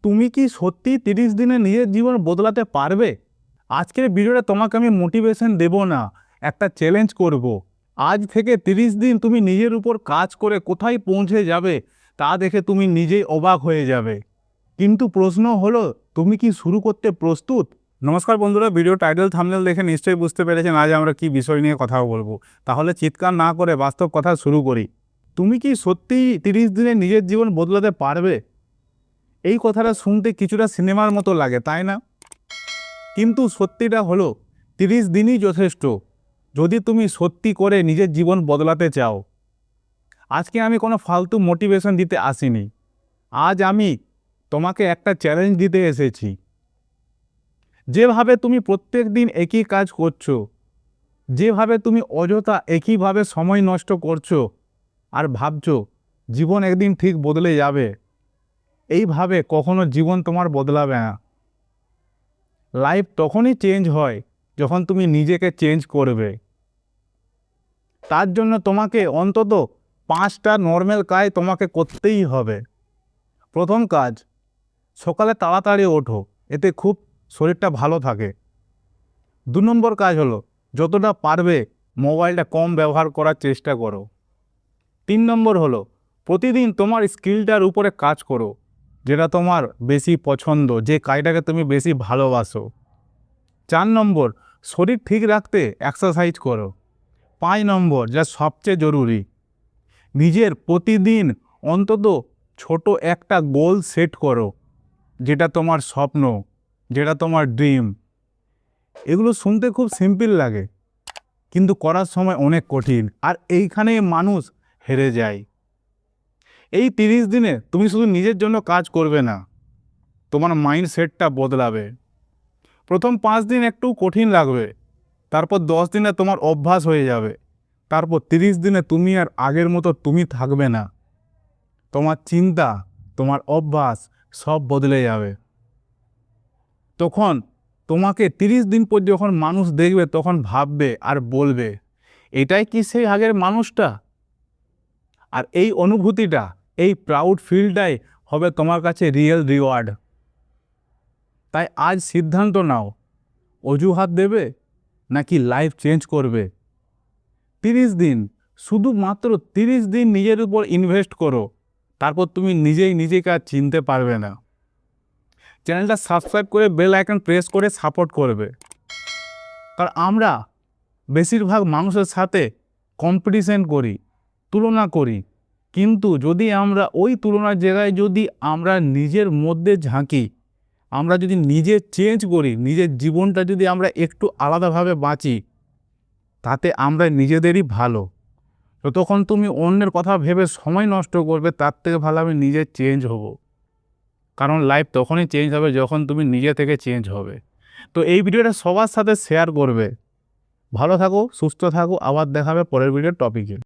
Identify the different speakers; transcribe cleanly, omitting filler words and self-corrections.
Speaker 1: তুমি কি সত্যি 30 দিনে নিজের জীবন বদলাতে পারবে? আজকের ভিডিওটা তোমাকে আমি মোটিভেশন দেব না, একটা চ্যালেঞ্জ করব। আজ থেকে 30 দিন তুমি নিজের উপর কাজ করে কোথায় পৌঁছে যাবে তা দেখে তুমি নিজেই অবাক হয়ে যাবে। কিন্তু প্রশ্ন হলো, তুমি কি শুরু করতে প্রস্তুত? নমস্কার বন্ধুরা, ভিডিও টাইটেল থাম্বনেল দেখে নিশ্চয়ই বুঝতে পেরেছেন আজ আমরা কি বিষয় নিয়ে কথা বলবো। তাহলে চিৎকার না করে বাস্তব কথা শুরু করি। তুমি কি সত্যিই 30 দিনে নিজের জীবন বদলাতে পারবে? এই কথাটা শুনতে কিছুটা সিনেমার মতো লাগে, তাই না? কিন্তু সত্যিটা হলো 30 দিনই যথেষ্ট যদি তুমি সত্যি করে নিজের জীবন বদলাতে চাও। আজকে আমি কোনো ফালতু মোটিভেশন দিতে আসিনি। আজ আমি তোমাকে একটা চ্যালেঞ্জ দিতে এসেছি। যেভাবে তুমি প্রত্যেক দিন একই কাজ করছো, যেভাবে তুমি অযথা একইভাবে সময় নষ্ট করছো আর ভাবছো জীবন একদিন ঠিক বদলে যাবে, এইভাবে কখনো জীবন তোমার বদলাবে না। লাইফ তখনই চেঞ্জ হয় যখন তুমি নিজেকে চেঞ্জ করবে। তার জন্য তোমাকে অন্তত 5টা নর্মাল কাজ তোমাকে করতেই হবে। প্রথম কাজ, সকালে তাড়াতাড়ি ওঠো, এতে খুব শরীরটা ভালো থাকে। 2 নম্বর কাজ হলো, যতটা পারবে মোবাইলটা কম ব্যবহার করার চেষ্টা করো। 3 নম্বর হলো, প্রতিদিন তোমার স্কিলটার উপরে কাজ করো, যেটা তোমার বেশি পছন্দ, যে কাজটাকে তুমি বেশি ভালোবাসো। 4 নম্বর, শরীর ঠিক রাখতে এক্সারসাইজ করো। 5 নম্বর, যা সবচেয়ে জরুরি, নিজের প্রতিদিন অন্তত ছোট একটা গোল সেট করো, যেটা তোমার স্বপ্ন, যেটা তোমার ড্রিম। এগুলো শুনতে খুব সিম্পল লাগে, কিন্তু করার সময় অনেক কঠিন, আর এইখানেই মানুষ হেরে যায়। এই 30 দিনে তুমি শুধু নিজের জন্য কাজ করবে না, তোমার মাইন্ডসেটটা বদলাবে। প্রথম 5 দিন একটু কঠিন লাগবে, তারপর 10 দিনে তোমার অভ্যাস হয়ে যাবে, তারপর 30 দিনে তুমি আর আগের মতো তুমি থাকবে না। তোমার চিন্তা, তোমার অভ্যাস সব বদলে যাবে। তখন তোমাকে 30 দিন পর যখন মানুষ দেখবে, তখন ভাববে আর বলবে, এটাই কি সেই আগের মানুষটা? আর এই অনুভূতিটা, এই প্রাউড ফিলটাই হবে তোমার কাছে রিয়েল রিওয়ার্ড। তাই আজ সিদ্ধান্ত নাও, অজুহাত দেবে নাকি লাইফ চেঞ্জ করবে। 30 দিন, শুধুমাত্র 30 দিন নিজের উপর ইনভেস্ট করো, তারপর তুমি নিজেই নিজেকে আর চিনতে পারবে না। চ্যানেলটা সাবস্ক্রাইব করে বেল আইকন প্রেস করে সাপোর্ট করবে। কারণ আমরা বেশিরভাগ মানুষের সাথে কম্পিটিশন করি, তুলনা করি, কিন্তু যদি আমরা ওই তুলনার জায়গায় যদি আমরা নিজের মধ্যে ঝাঁকি, আমরা যদি নিজে চেঞ্জ করি, নিজের জীবনটা যদি আমরা একটু আলাদাভাবে বাঁচি, তাতে আমরা নিজেদেরই ভালো। যতক্ষণ তুমি অন্যের কথা ভেবে সময় নষ্ট করবে, তার থেকে ভালো আমি নিজে চেঞ্জ হব। কারণ লাইফ তখনই চেঞ্জ হবে যখন তুমি নিজে থেকে চেঞ্জ হবে। তো এই ভিডিওটা সবার সাথে শেয়ার করবে। ভালো থাকো, সুস্থ থাকো, আবার দেখা হবে পরের ভিডিওর টপিকে।